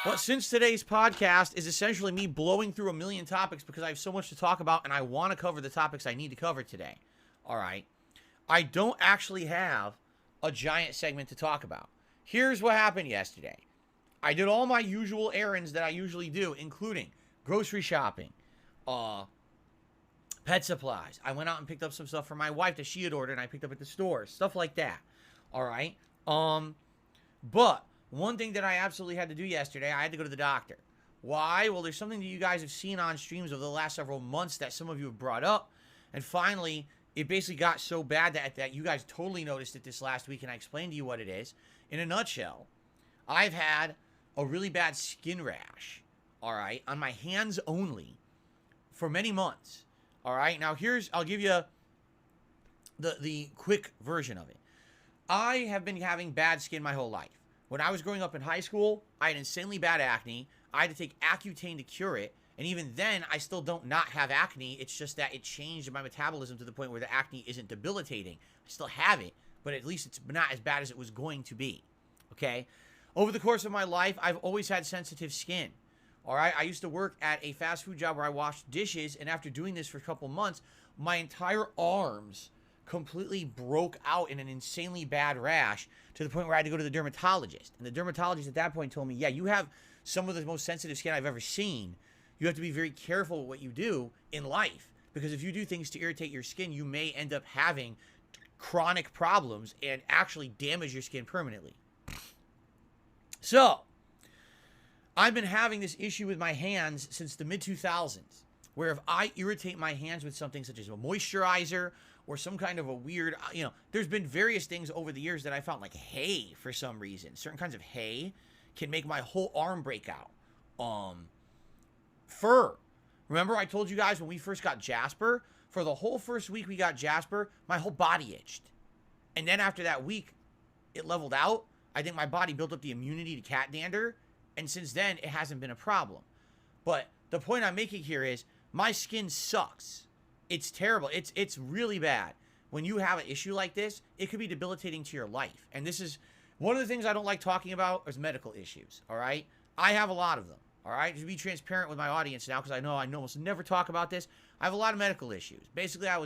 Well, since today's podcast is essentially me blowing through a million topics because I have so much to talk about and I want to cover the topics I need to cover today, all right, I don't actually have a giant segment to talk about. Here's what happened yesterday. I did all my usual errands that I usually do, including grocery shopping, pet supplies. I went out and picked up some stuff for my wife that she had ordered and I picked up at the store, stuff like that. All right. But one thing that I absolutely had to do yesterday, I had to go to the doctor. Why? Well, there's something that you guys have seen on streams over the last several months that some of you have brought up. And finally, it basically got so bad that you guys totally noticed it this last week, and I explained to you what it is. In a nutshell, I've had a really bad skin rash, all right, on my hands only for many months, all right? Now, I'll give you the quick version of it. I have been having bad skin my whole life. When I was growing up in high school, I had insanely bad acne. I had to take Accutane to cure it. And even then, I still don't not have acne. It's just that it changed my metabolism to the point where the acne isn't debilitating. I still have it, but at least it's not as bad as it was going to be. Okay? Over the course of my life, I've always had sensitive skin. All right? I used to work at a fast food job where I washed dishes, and after doing this for a couple months, my entire arms completely broke out in an insanely bad rash to the point where I had to go to the dermatologist. And the dermatologist at that point told me, yeah, you have some of the most sensitive skin I've ever seen. You have to be very careful with what you do in life, because if you do things to irritate your skin, you may end up having chronic problems and actually damage your skin permanently. So, I've been having this issue with my hands since the mid-2000s, where if I irritate my hands with something such as a moisturizer or some kind of a weird, there's been various things over the years that I found, like hay for some reason. Certain kinds of hay can make my whole arm break out. Fur. Remember I told you guys when we first got Jasper? For the whole first week we got Jasper, my whole body itched. And then after that week, it leveled out. I think my body built up the immunity to cat dander. And since then, it hasn't been a problem. But the point I'm making here is my skin sucks. It's terrible. It's really bad. When you have an issue like this, it could be debilitating to your life. And this is one of the things I don't like talking about is medical issues, all right? I have a lot of them, all right? To be transparent with my audience now, because I almost never talk about this, I have a lot of medical issues. Basically, I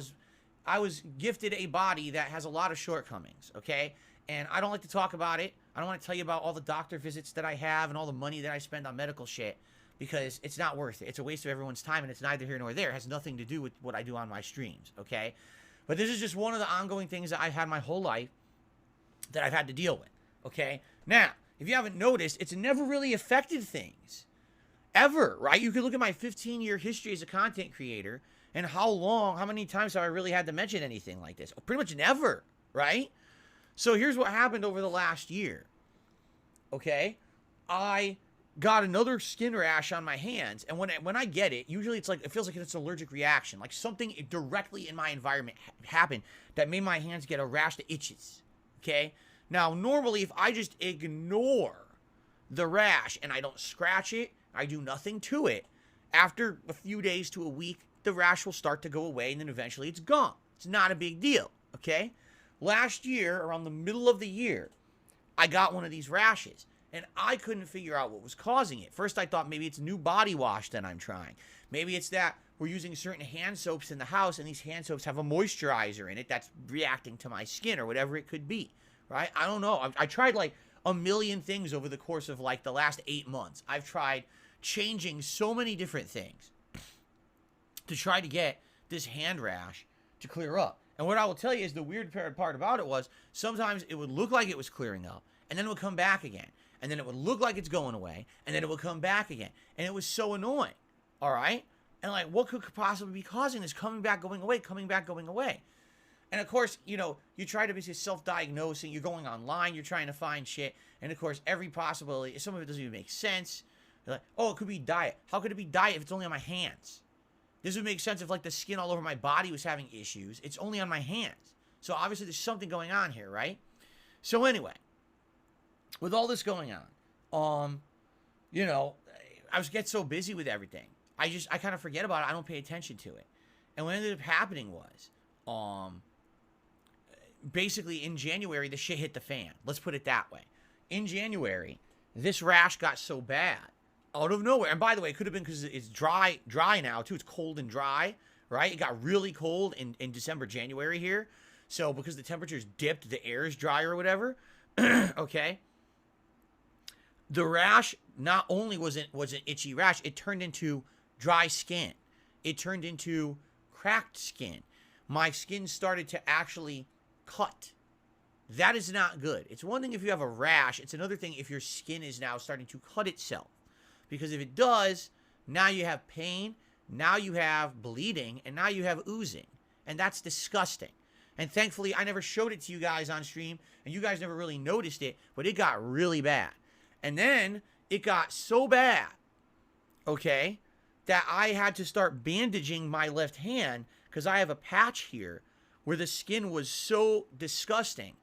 was gifted a body that has a lot of shortcomings, okay? And I don't like to talk about it. I don't want to tell you about all the doctor visits that I have and all the money that I spend on medical shit, because it's not worth it. It's a waste of everyone's time, and it's neither here nor there. It has nothing to do with what I do on my streams, okay? But this is just one of the ongoing things that I've had my whole life that I've had to deal with, okay? Now, if you haven't noticed, it's never really affected things. Ever, right? You can look at my 15-year history as a content creator, and how many times have I really had to mention anything like this? Pretty much never, right? So here's what happened over the last year, okay? I got another skin rash on my hands, and when I get it, usually it feels like it's an allergic reaction, like something directly in my environment happened that made my hands get a rash that itches, okay? Now, normally, if I just ignore the rash and I don't scratch it, I do nothing to it, after a few days to a week, the rash will start to go away, and then eventually it's gone. It's not a big deal, okay? Last year, around the middle of the year, I got one of these rashes, and I couldn't figure out what was causing it. First, I thought maybe it's new body wash that I'm trying. Maybe it's that we're using certain hand soaps in the house, and these hand soaps have a moisturizer in it that's reacting to my skin or whatever it could be, right? I don't know. I tried like a million things over the course of like the last 8 months. I've tried changing so many different things to try to get this hand rash to clear up. And what I will tell you is the weird part about it was sometimes it would look like it was clearing up, and then it would come back again. And then it would look like it's going away, and then it would come back again. And it was so annoying, all right? And like, what could possibly be causing this coming back, going away, coming back, going away? And of course, you try to be self-diagnosing. You're going online, you're trying to find shit. And of course, every possibility, some of it doesn't even make sense. You're like, oh, it could be diet. How could it be diet if it's only on my hands? This would make sense if like the skin all over my body was having issues. It's only on my hands. So obviously there's something going on here, right? So anyway, with all this going on, I get so busy with everything. I kind of forget about it. I don't pay attention to it. And what ended up happening was, basically in January, the shit hit the fan. Let's put it that way. In January, this rash got so bad out of nowhere. And by the way, it could have been because it's dry now too. It's cold and dry, right? It got really cold in December, January here. So because the temperatures dipped, the air is dry or whatever. Okay. The rash not only was an itchy rash, it turned into dry skin. It turned into cracked skin. My skin started to actually cut. That is not good. It's one thing if you have a rash. It's another thing if your skin is now starting to cut itself. Because if it does, now you have pain, now you have bleeding, and now you have oozing. And that's disgusting. And thankfully, I never showed it to you guys on stream, and you guys never really noticed it, but it got really bad. And then it got so bad, okay, that I had to start bandaging my left hand because I have a patch here where the skin was so disgusting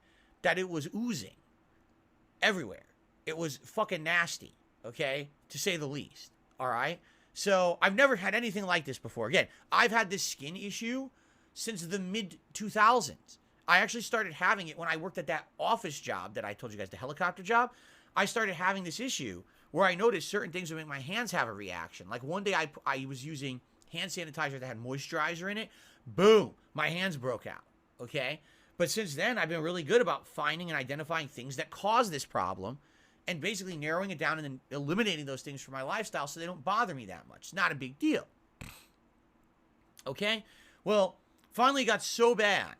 that it was oozing everywhere. It was fucking nasty, okay, to say the least, all right? So I've never had anything like this before. Again, I've had this skin issue since the mid-2000s. I actually started having it when I worked at that office job that I told you guys, the helicopter job. I started having this issue where I noticed certain things would make my hands have a reaction. Like one day I was using hand sanitizer that had moisturizer in it. Boom, my hands broke out, okay? But since then, I've been really good about finding and identifying things that cause this problem and basically narrowing it down and then eliminating those things from my lifestyle so they don't bother me that much. It's not a big deal, okay? Well, finally it got so bad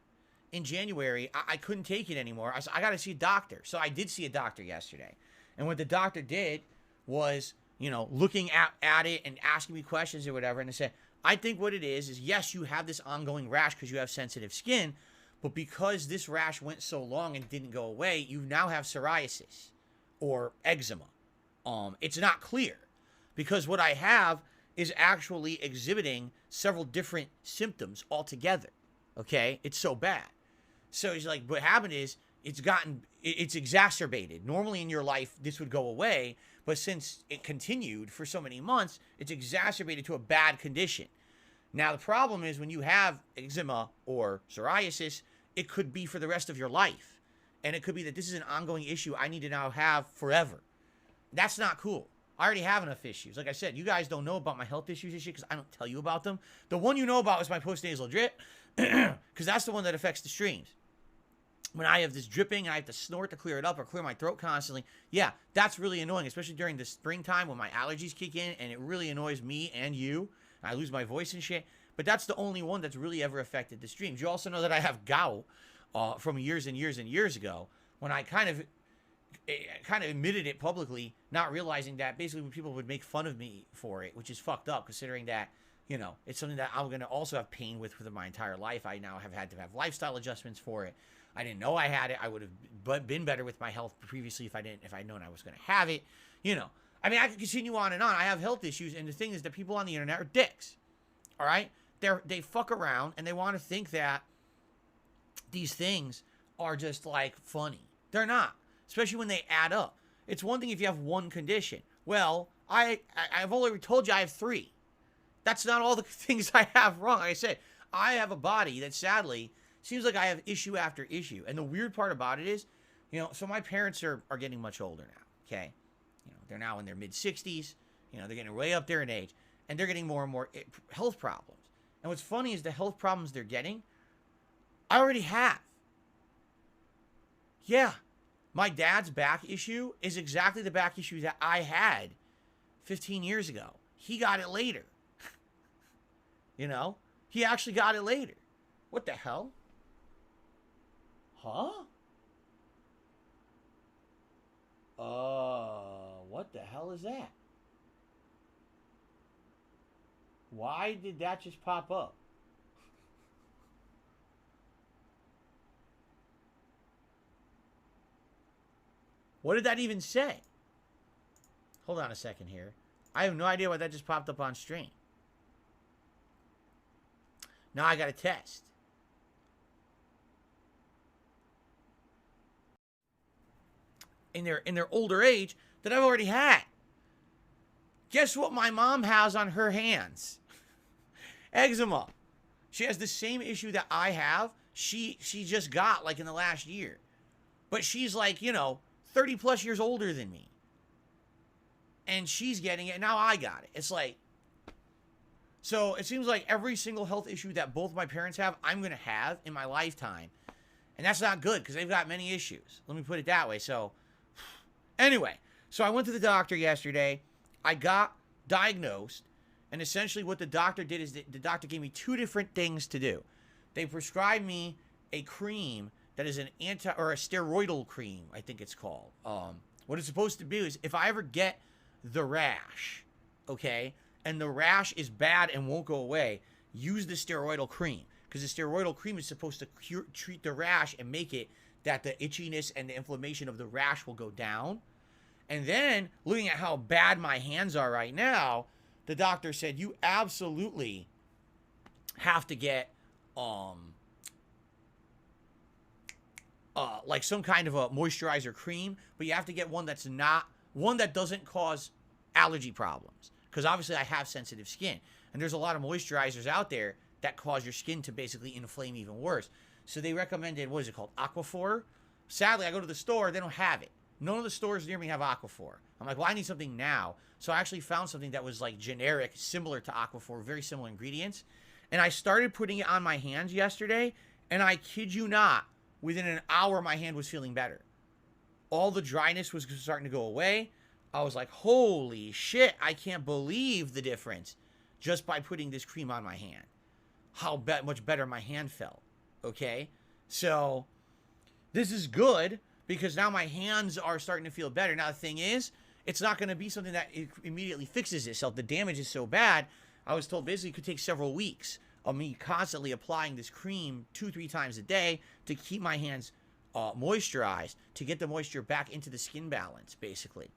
in January, I couldn't take it anymore. I said, I got to see a doctor. So I did see a doctor yesterday. And what the doctor did was, you know, looking at it and asking me questions or whatever. And they said, I think what it is yes, you have this ongoing rash because you have sensitive skin. But because this rash went so long and didn't go away, you now have psoriasis or eczema. It's not clear because what I have is actually exhibiting several different symptoms altogether. Okay? It's so bad. So he's like, what happened is it's exacerbated. Normally in your life, this would go away, but since it continued for so many months, it's exacerbated to a bad condition. Now, the problem is when you have eczema or psoriasis, it could be for the rest of your life. And it could be that this is an ongoing issue I need to now have forever. That's not cool. I already have enough issues. Like I said, you guys don't know about my health issues and shit because I don't tell you about them. The one you know about is my post-nasal drip because that's the one that affects the streams. When I have this dripping and I have to snort to clear it up or clear my throat constantly, yeah, that's really annoying, especially during the springtime when my allergies kick in and it really annoys me and you. I lose my voice and shit. But that's the only one that's really ever affected the streams. You also know that I have gout from years and years and years ago when I kind of admitted it publicly, not realizing that basically people would make fun of me for it, which is fucked up considering that, you know, it's something that I'm going to also have pain with for my entire life. I now have had to have lifestyle adjustments for it. I didn't know I had it. I would have been better with my health previously if I'd known I was going to have it. You know, I mean, I could continue on and on. I have health issues, and the thing is that people on the internet are dicks. All right, they fuck around and they want to think that these things are just like funny. They're not, especially when they add up. It's one thing if you have one condition. Well, I've already told you I have 3. That's not all the things I have wrong. Like I said, I have a body that sadly seems like I have issue after issue. And the weird part about it is, you know, so my parents are getting much older now, okay? You know, they're now in their mid-60s. You know, they're getting way up there in age. And they're getting more and more health problems. And what's funny is the health problems they're getting, I already have. Yeah. My dad's back issue is exactly the back issue that I had 15 years ago. He got it later. You know? He actually got it later. What the hell? Huh? What the hell is that? Why did that just pop up? What did that even say? Hold on a second here. I have no idea why that just popped up on stream. Now I got to test. In their older age that I've already had. Guess what my mom has on her hands? Eczema. She has the same issue that I have. She just got like in the last year. But she's like, you know, 30 plus years older than me. and she's getting it, and now I got it. It's like, so it seems like every single health issue that both my parents have, I'm going to have in my lifetime. And that's not good because they've got many issues. Let me put it that way. So, anyway, so I went to the doctor yesterday. I got diagnosed. And essentially what the doctor did is the doctor gave me two different things to do. They prescribed me a cream that is an a steroidal cream, I think it's called. What it's supposed to do is if I ever get the rash, okay, and the rash is bad and won't go away, use the steroidal cream. Because the steroidal cream is supposed to treat the rash and make it that the itchiness and the inflammation of the rash will go down. And then, looking at how bad my hands are right now, the doctor said, you absolutely have to get, like some kind of a moisturizer cream, but you have to get one that doesn't cause allergy problems. Because obviously I have sensitive skin. And there's a lot of moisturizers out there that cause your skin to basically inflame even worse. So they recommended, what is it called? Aquaphor. Sadly, I go to the store, they don't have it. None of the stores near me have Aquaphor. I'm like, well, I need something now. So I actually found something that was like generic, similar to Aquaphor, very similar ingredients. And I started putting it on my hands yesterday, and I kid you not, within an hour, my hand was feeling better. All the dryness was starting to go away. I was like, holy shit, I can't believe the difference just by putting this cream on my hand. How much better my hand felt, okay? So this is good because now my hands are starting to feel better. Now the thing is, it's not going to be something that immediately fixes itself. The damage is so bad, I was told basically it could take several weeks of me constantly applying this cream 2-3 times a day to keep my hands moisturized, to get the moisture back into the skin balance, basically.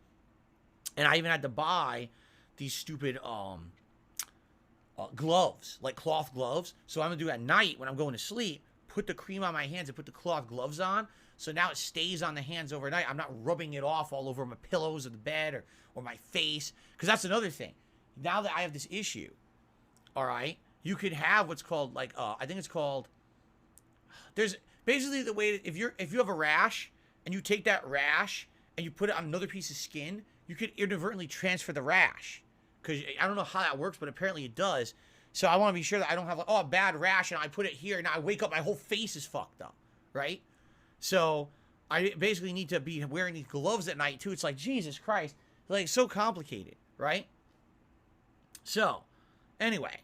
And I even had to buy these stupid gloves, like cloth gloves. So I'm going to do at night when I'm going to sleep, put the cream on my hands and put the cloth gloves on. So now it stays on the hands overnight. I'm not rubbing it off all over my pillows of the bed or my face. Because that's another thing. Now that I have this issue, all right, you could have what's called like, I think it's called, there's basically the way that if you have a rash and you take that rash and you put it on another piece of skin, you could inadvertently transfer the rash. Because I don't know how that works, but apparently it does. So I want to be sure that I don't have like, a bad rash and I put it here and now I wake up, my whole face is fucked up, right? So I basically need to be wearing these gloves at night too. It's like, Jesus Christ. Like, so complicated, right? So, anyway.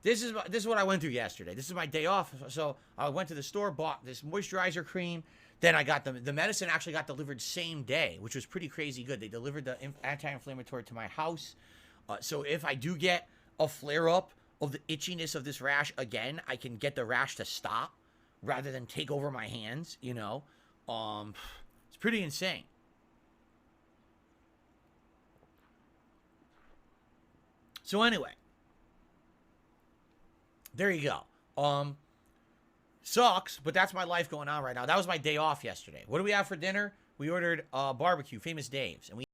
This is what I went through yesterday. This is my day off. So I went to the store, bought this moisturizer cream. Then I got the medicine actually got delivered same day, which was pretty crazy good. They delivered the anti-inflammatory to my house. So if I do get a flare-up of the itchiness of this rash again, I can get the rash to stop rather than take over my hands, you know. It's pretty insane. So anyway, there you go. Sucks, but that's my life going on right now. That was my day off yesterday. What do we have for dinner? We ordered barbecue, Famous Dave's, and we